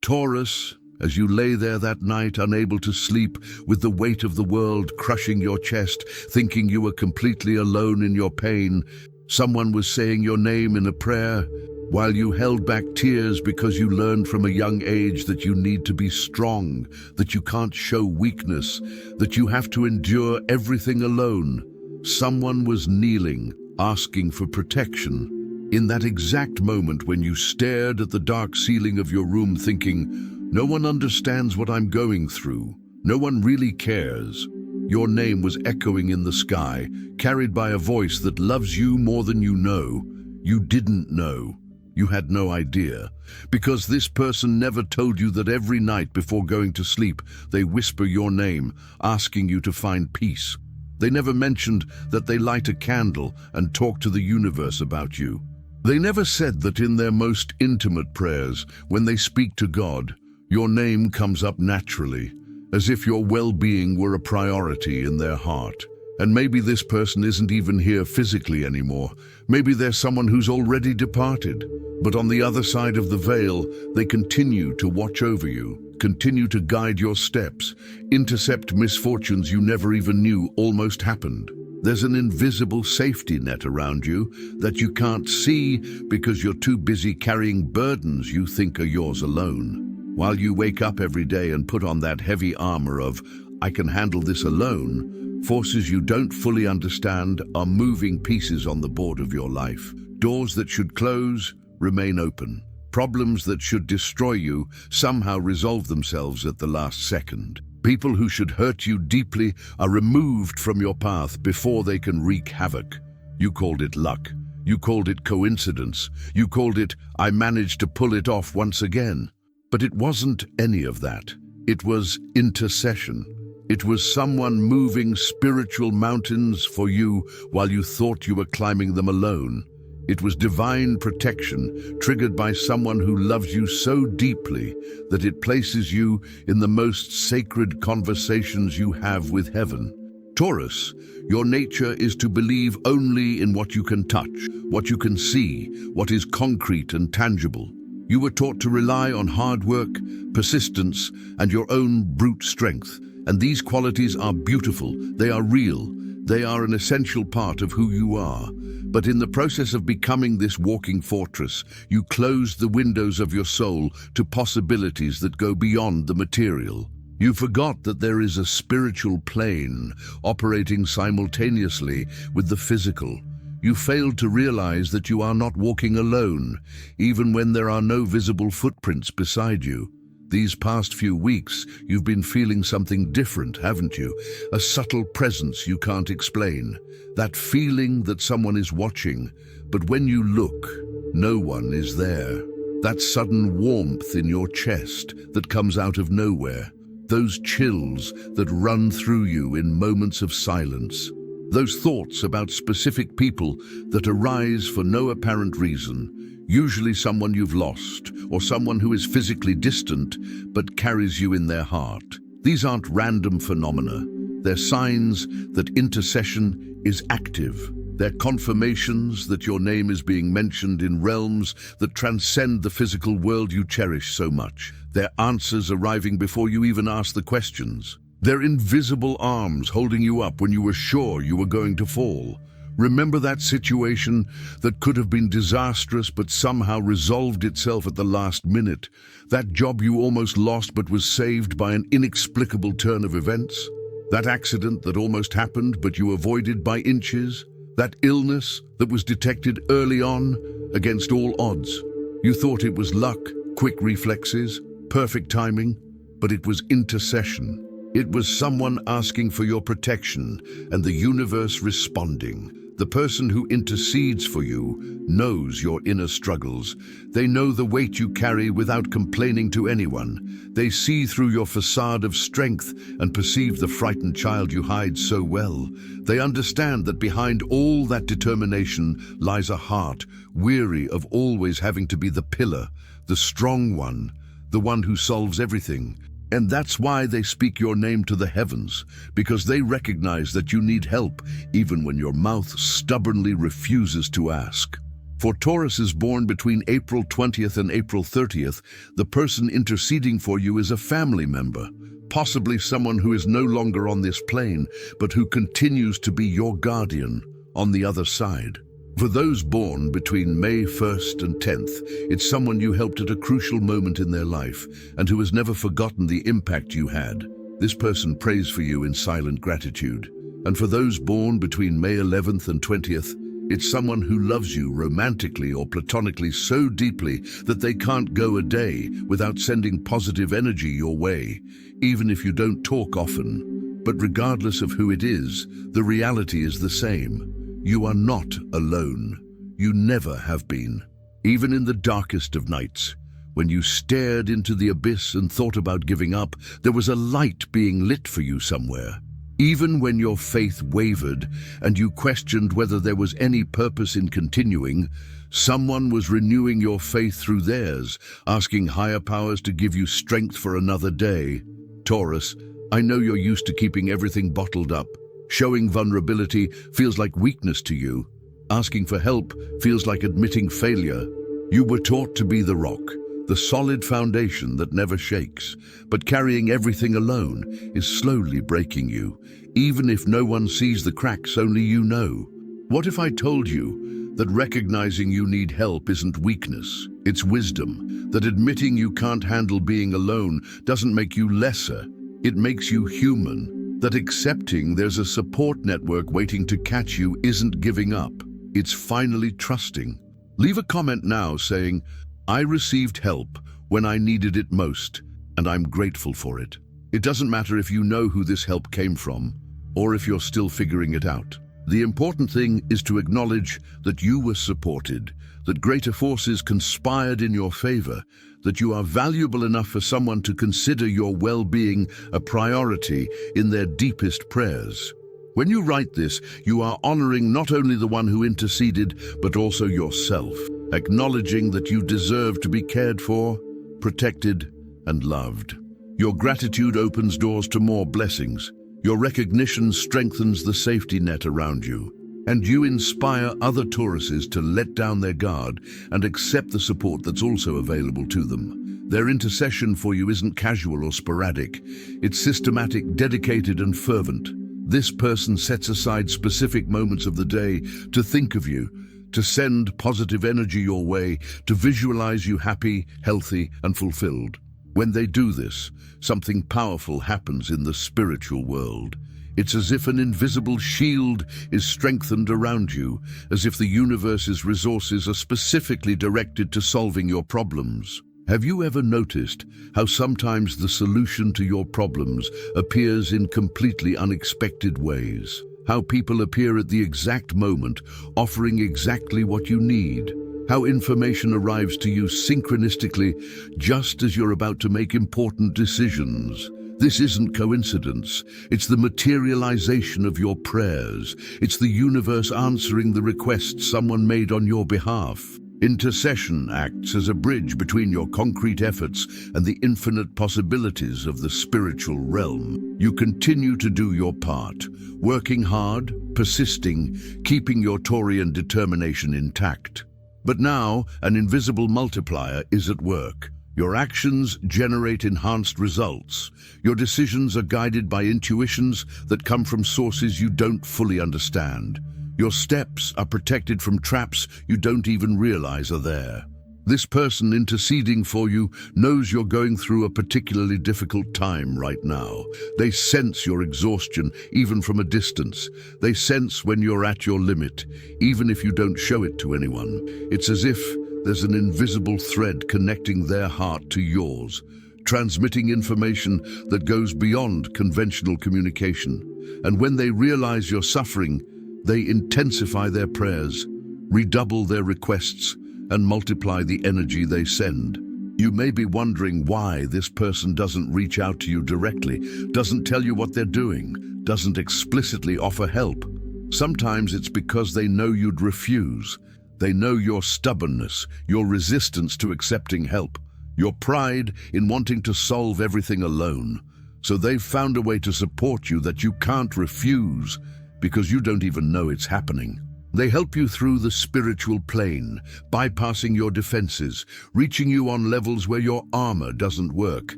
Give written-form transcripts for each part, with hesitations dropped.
Taurus, as you lay there that night, unable to sleep, with the weight of the world crushing your chest, thinking you were completely alone in your pain, someone was saying your name in a prayer, while you held back tears because you learned from a young age that you need to be strong, that you can't show weakness, that you have to endure everything alone. Someone was kneeling, asking for protection. In that exact moment when you stared at the dark ceiling of your room thinking, "No one understands what I'm going through. No one really cares," your name was echoing in the sky, carried by a voice that loves you more than you know. You didn't know. You had no idea. Because this person never told you that every night before going to sleep, they whisper your name, asking you to find peace. They never mentioned that they light a candle and talk to the universe about you. They never said that in their most intimate prayers, when they speak to God, your name comes up naturally, as if your well-being were a priority in their heart. And maybe this person isn't even here physically anymore. Maybe there's someone who's already departed. But on the other side of the veil, they continue to watch over you, continue to guide your steps, intercept misfortunes you never even knew almost happened. There's an invisible safety net around you that you can't see because you're too busy carrying burdens you think are yours alone. While you wake up every day and put on that heavy armor of, "I can handle this alone," forces you don't fully understand are moving pieces on the board of your life. Doors that should close remain open. Problems that should destroy you somehow resolve themselves at the last second. People who should hurt you deeply are removed from your path before they can wreak havoc. You called it luck. You called it coincidence. You called it, "I managed to pull it off once again." But it wasn't any of that. It was intercession. It was someone moving spiritual mountains for you while you thought you were climbing them alone. It was divine protection triggered by someone who loves you so deeply that it places you in the most sacred conversations you have with heaven. Taurus, your nature is to believe only in what you can touch, what you can see, what is concrete and tangible. You were taught to rely on hard work, persistence, and your own brute strength. And these qualities are beautiful, they are real, they are an essential part of who you are. But in the process of becoming this walking fortress, you closed the windows of your soul to possibilities that go beyond the material. You forgot that there is a spiritual plane operating simultaneously with the physical. You failed to realize that you are not walking alone, even when there are no visible footprints beside you. These past few weeks, you've been feeling something different, haven't you? A subtle presence you can't explain. That feeling that someone is watching, but when you look, no one is there. That sudden warmth in your chest that comes out of nowhere. Those chills that run through you in moments of silence. Those thoughts about specific people that arise for no apparent reason. Usually someone you've lost, or someone who is physically distant but carries you in their heart. These aren't random phenomena. They're signs that intercession is active. They're confirmations that your name is being mentioned in realms that transcend the physical world you cherish so much. They're answers arriving before you even ask the questions. They're invisible arms holding you up when you were sure you were going to fall. Remember that situation that could have been disastrous but somehow resolved itself at the last minute? That job you almost lost but was saved by an inexplicable turn of events? That accident that almost happened but you avoided by inches? That illness that was detected early on against all odds? You thought it was luck, quick reflexes, perfect timing, but it was intercession. It was someone asking for your protection and the universe responding. The person who intercedes for you knows your inner struggles. They know the weight you carry without complaining to anyone. They see through your facade of strength and perceive the frightened child you hide so well. They understand that behind all that determination lies a heart weary of always having to be the pillar, the strong one, the one who solves everything. And that's why they speak your name to the heavens, because they recognize that you need help, even when your mouth stubbornly refuses to ask. For Taurus born between April 20th and April 30th, the person interceding for you is a family member, possibly someone who is no longer on this plane, but who continues to be your guardian on the other side. For those born between May 1st and 10th, it's someone you helped at a crucial moment in their life and who has never forgotten the impact you had. This person prays for you in silent gratitude. And for those born between May 11th and 20th, it's someone who loves you romantically or platonically so deeply that they can't go a day without sending positive energy your way, even if you don't talk often. But regardless of who it is, the reality is the same. You are not alone. You never have been. Even in the darkest of nights, when you stared into the abyss and thought about giving up, there was a light being lit for you somewhere. Even when your faith wavered and you questioned whether there was any purpose in continuing, someone was renewing your faith through theirs, asking higher powers to give you strength for another day. Taurus, I know you're used to keeping everything bottled up. Showing vulnerability feels like weakness to you. Asking for help feels like admitting failure. You were taught to be the rock, the solid foundation that never shakes, but carrying everything alone is slowly breaking you. Even if no one sees the cracks, only you know. What if I told you that recognizing you need help isn't weakness, it's wisdom, that admitting you can't handle being alone doesn't make you lesser, it makes you human, that accepting there's a support network waiting to catch you isn't giving up, it's finally trusting. Leave a comment now saying, I received help when I needed it most, and I'm grateful for it. It doesn't matter if you know who this help came from, or if you're still figuring it out. The important thing is to acknowledge that you were supported, that greater forces conspired in your favor, that you are valuable enough for someone to consider your well-being a priority in their deepest prayers. When you write this, you are honoring not only the one who interceded, but also yourself, acknowledging that you deserve to be cared for, protected, and loved. Your gratitude opens doors to more blessings. Your recognition strengthens the safety net around you, and you inspire other Tauruses to let down their guard and accept the support that's also available to them. Their intercession for you isn't casual or sporadic. It's systematic, dedicated, and fervent. This person sets aside specific moments of the day to think of you, to send positive energy your way, to visualize you happy, healthy, and fulfilled. When they do this, something powerful happens in the spiritual world. It's as if an invisible shield is strengthened around you, as if the universe's resources are specifically directed to solving your problems. Have you ever noticed how sometimes the solution to your problems appears in completely unexpected ways? How people appear at the exact moment, offering exactly what you need. How information arrives to you synchronistically just as you're about to make important decisions. This isn't coincidence. It's the materialization of your prayers. It's the universe answering the requests someone made on your behalf. Intercession acts as a bridge between your concrete efforts and the infinite possibilities of the spiritual realm. You continue to do your part, working hard, persisting, keeping your Taurian determination intact. But now, an invisible multiplier is at work. Your actions generate enhanced results. Your decisions are guided by intuitions that come from sources you don't fully understand. Your steps are protected from traps you don't even realize are there. This person interceding for you knows you're going through a particularly difficult time right now. They sense your exhaustion, even from a distance. They sense when you're at your limit, even if you don't show it to anyone. It's as if there's an invisible thread connecting their heart to yours, transmitting information that goes beyond conventional communication. And when they realize you're suffering, they intensify their prayers, redouble their requests, and multiply the energy they send. You may be wondering why this person doesn't reach out to you directly, doesn't tell you what they're doing, doesn't explicitly offer help. Sometimes it's because they know you'd refuse. They know your stubbornness, your resistance to accepting help, your pride in wanting to solve everything alone. So they've found a way to support you that you can't refuse, because you don't even know it's happening. They help you through the spiritual plane, bypassing your defenses, reaching you on levels where your armor doesn't work.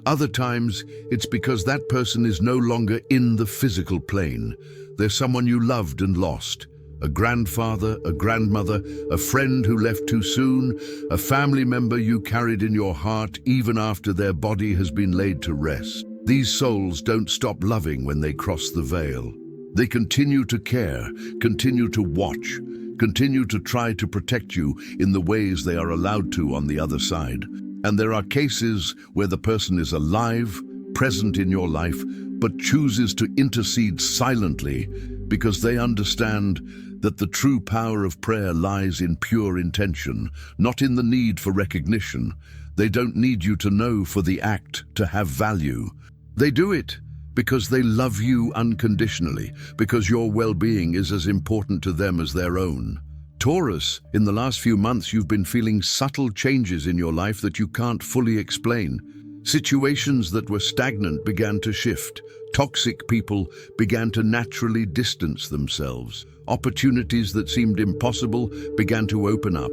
Other times, it's because that person is no longer in the physical plane. They're someone you loved and lost. A grandfather, a grandmother, a friend who left too soon, a family member you carried in your heart even after their body has been laid to rest. These souls don't stop loving when they cross the veil. They continue to care, continue to watch, continue to try to protect you in the ways they are allowed to on the other side. And there are cases where the person is alive, present in your life, but chooses to intercede silently because they understand that the true power of prayer lies in pure intention, not in the need for recognition. They don't need you to know for the act to have value. They do it because they love you unconditionally, because your well-being is as important to them as their own. Taurus, in the last few months you've been feeling subtle changes in your life that you can't fully explain. Situations that were stagnant began to shift. Toxic people began to naturally distance themselves. Opportunities that seemed impossible began to open up.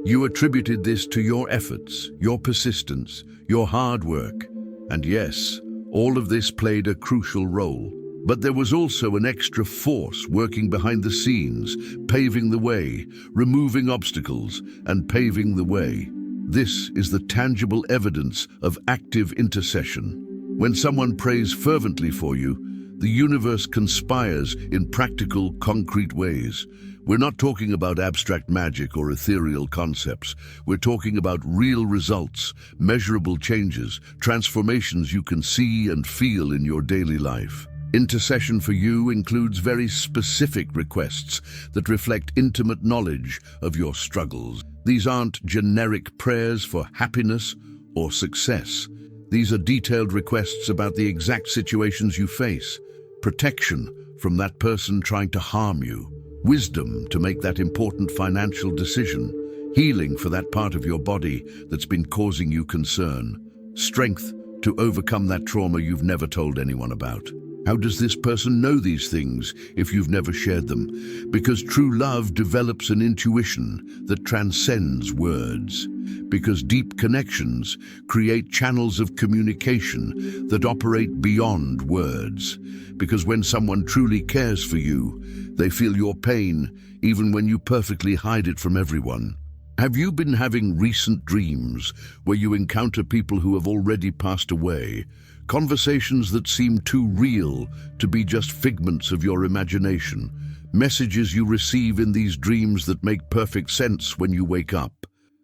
You attributed this to your efforts, your persistence, your hard work. And yes, all of this played a crucial role. But there was also an extra force working behind the scenes, paving the way, removing obstacles, and paving the way. This is the tangible evidence of active intercession. When someone prays fervently for you, the universe conspires in practical, concrete ways. We're not talking about abstract magic or ethereal concepts. We're talking about real results, measurable changes, transformations you can see and feel in your daily life. Intercession for you includes very specific requests that reflect intimate knowledge of your struggles. These aren't generic prayers for happiness or success. These are detailed requests about the exact situations you face, protection from that person trying to harm you, wisdom to make that important financial decision, healing for that part of your body that's been causing you concern, strength to overcome that trauma you've never told anyone about. How does this person know these things if you've never shared them? Because true love develops an intuition that transcends words. Because deep connections create channels of communication that operate beyond words. Because when someone truly cares for you, they feel your pain even when you perfectly hide it from everyone. Have you been having recent dreams where you encounter people who have already passed away? Conversations that seem too real to be just figments of your imagination. Messages you receive in these dreams that make perfect sense when you wake up.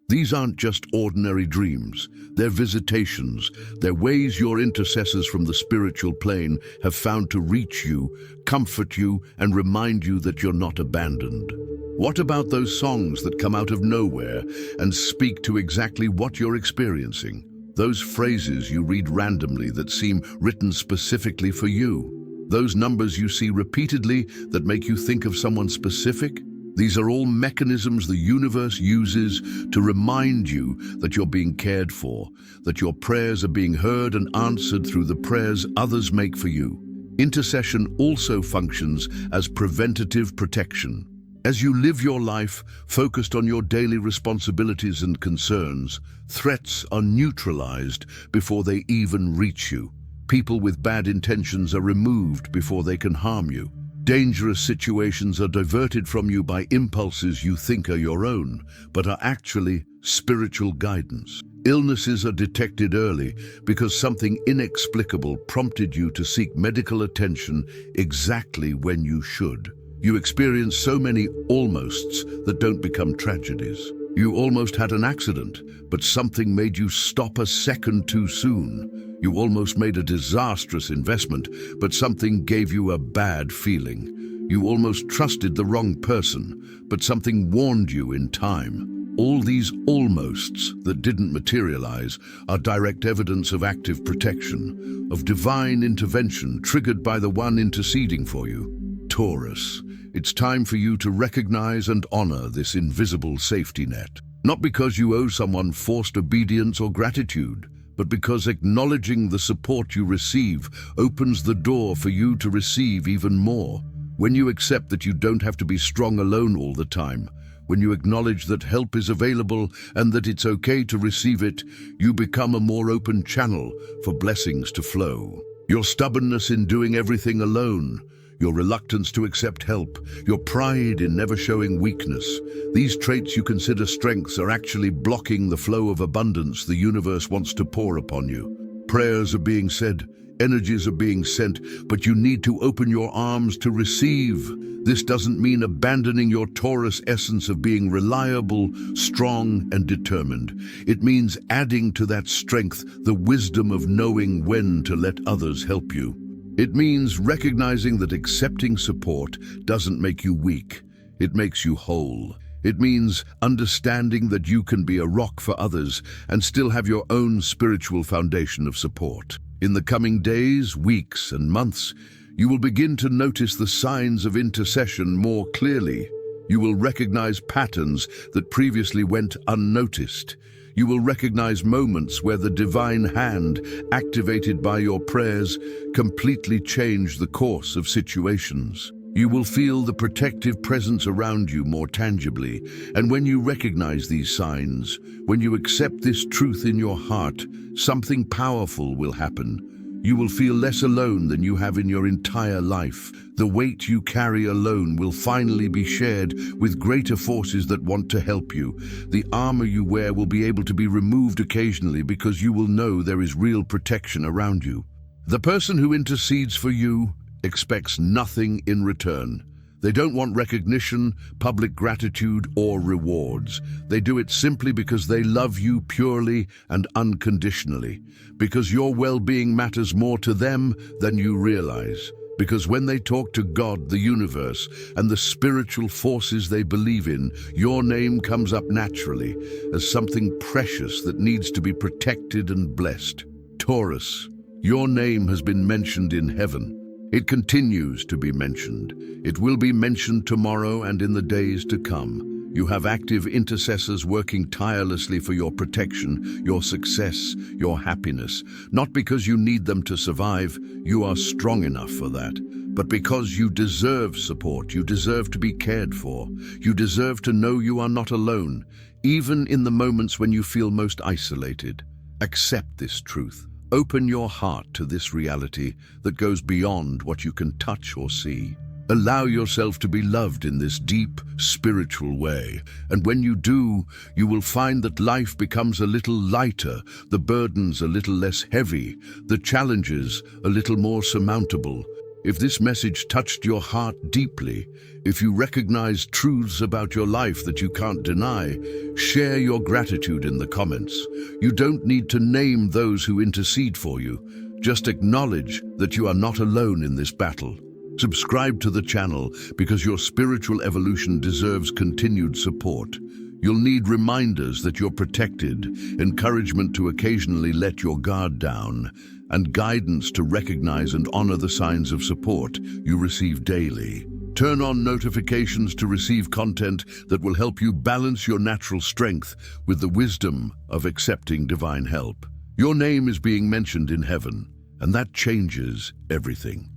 These aren't just ordinary dreams. They're visitations. They're ways your intercessors from the spiritual plane have found to reach you, comfort you, and remind you that you're not abandoned. What about those songs that come out of nowhere and speak to exactly what you're experiencing? Those phrases you read randomly that seem written specifically for you. Those numbers you see repeatedly that make you think of someone specific. These are all mechanisms the universe uses to remind you that you're being cared for, that your prayers are being heard and answered through the prayers others make for you. Intercession also functions as preventative protection. As you live your life focused on your daily responsibilities and concerns, threats are neutralized before they even reach you. People with bad intentions are removed before they can harm you. Dangerous situations are diverted from you by impulses you think are your own, but are actually spiritual guidance. Illnesses are detected early because something inexplicable prompted you to seek medical attention exactly when you should. You experience so many almosts that don't become tragedies. You almost had an accident, but something made you stop a second too soon. You almost made a disastrous investment, but something gave you a bad feeling. You almost trusted the wrong person, but something warned you in time. All these almosts that didn't materialize are direct evidence of active protection, of divine intervention triggered by the one interceding for you. Taurus, it's time for you to recognize and honor this invisible safety net. Not because you owe someone forced obedience or gratitude, but because acknowledging the support you receive opens the door for you to receive even more. When you accept that you don't have to be strong alone all the time, when you acknowledge that help is available and that it's okay to receive it, you become a more open channel for blessings to flow. Your stubbornness in doing everything alone, your reluctance to accept help, your pride in never showing weakness, these traits you consider strengths are actually blocking the flow of abundance the universe wants to pour upon you. Prayers are being said, energies are being sent, but you need to open your arms to receive. This doesn't mean abandoning your Taurus essence of being reliable, strong, and determined. It means adding to that strength the wisdom of knowing when to let others help you. It means recognizing that accepting support doesn't make you weak, it makes you whole. It means understanding that you can be a rock for others and still have your own spiritual foundation of support. In the coming days, weeks, and months, you will begin to notice the signs of intercession more clearly. You will recognize patterns that previously went unnoticed. You will recognize moments where the divine hand, activated by your prayers, completely changed the course of situations. You will feel the protective presence around you more tangibly, and when you recognize these signs, when you accept this truth in your heart, something powerful will happen. You will feel less alone than you have in your entire life. The weight you carry alone will finally be shared with greater forces that want to help you. The armor you wear will be able to be removed occasionally because you will know there is real protection around you. The person who intercedes for you expects nothing in return. They don't want recognition, public gratitude, or rewards. They do it simply because they love you purely and unconditionally, because your well-being matters more to them than you realize, because when they talk to God, the universe, and the spiritual forces they believe in, your name comes up naturally as something precious that needs to be protected and blessed. Taurus, your name has been mentioned in heaven. It continues to be mentioned. It will be mentioned tomorrow and in the days to come. You have active intercessors working tirelessly for your protection, your success, your happiness. Not because you need them to survive, you are strong enough for that, but because you deserve support, you deserve to be cared for. You deserve to know you are not alone, even in the moments when you feel most isolated. Accept this truth. Open your heart to this reality that goes beyond what you can touch or see. Allow yourself to be loved in this deep, spiritual way. And when you do, you will find that life becomes a little lighter, the burdens a little less heavy, the challenges a little more surmountable. If this message touched your heart deeply, if you recognize truths about your life that you can't deny, share your gratitude in the comments. You don't need to name those who intercede for you. Just acknowledge that you are not alone in this battle. Subscribe to the channel because your spiritual evolution deserves continued support. You'll need reminders that you're protected, encouragement to occasionally let your guard down, and guidance to recognize and honor the signs of support you receive daily. Turn on notifications to receive content that will help you balance your natural strength with the wisdom of accepting divine help. Your name is being mentioned in heaven, and that changes everything.